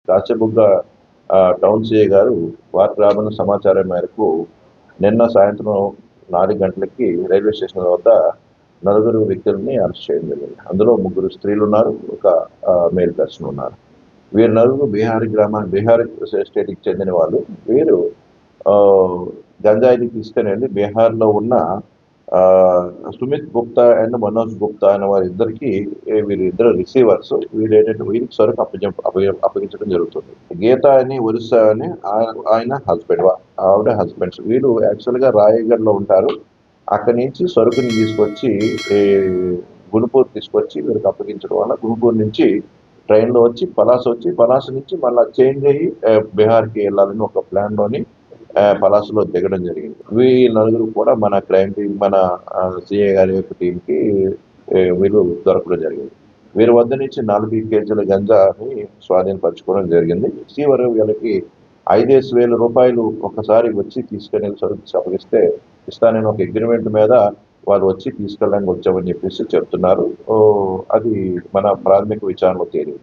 కాచెబుగ్గ town CI గారు వారికి రాబడిన సమాచారం మేరకు నిన్న సాయంత్రం 4 గంటలకి రైల్వే స్టేషన్ వద్ద నలుగురు వ్యక్తుల్ని అరెస్ట్ చేయడం జరిగింది. అందులో 3 స్త్రీలు ఉన్నారు, ఒక మేల్ పర్సన్ ఉన్నారు. వీరు నలుగురు బీహార్ స్టేట్కి చెందిన వాళ్ళు. వీరు గంజాయిని తీసుకుని వెళ్ళి బీహార్లో ఉన్న సుమిత్ గుప్తా అండ్ మనోజ్ గుప్తా అనే వారిద్దరికి వీరిద్దరు రిసీవర్స్. వీరికి సరుకు అప్పగించడం జరుగుతుంది. గీత అని ఒరిస్సా అని ఆయన హస్బెండ్, ఆవిడ హస్బెండ్స్. వీళ్ళు యాక్చువల్గా రాయగఢ్ లో ఉంటారు. అక్కడి నుంచి సరుకుని తీసుకొచ్చి గుంటూరు తీసుకొచ్చి వీరికి అప్పగించడం వల్ల గుంటూరు నుంచి ట్రైన్లో వచ్చి పలాస నుంచి మళ్ళీ చేంజ్ అయ్యి బీహార్కి వెళ్ళాలని ఒక ప్లాన్లోని పలాసలో దిగడం జరిగింది. వీళ్ళు నలుగురు కూడా మన క్రైమ్ టీం, మన సిఐ గారి యొక్క టీంకి వీళ్ళు దొరకడం జరిగింది. వీరి వద్ద నుంచి 4 కేజీల గంజాని స్వాధీనపరచుకోవడం జరిగింది. రిసీవర్ వీళ్ళకి 5,000 రూపాయలు ఒకసారి వచ్చి తీసుకెళ్ళి సరుకు అప్పగిస్తే ఇస్తానని ఒక అగ్రిమెంట్ మీద వాళ్ళు వచ్చి తీసుకెళ్ళడానికి వచ్చామని చెప్పేసి చెప్తున్నారు. అది మన ప్రాథమిక విచారణలో తేలింది.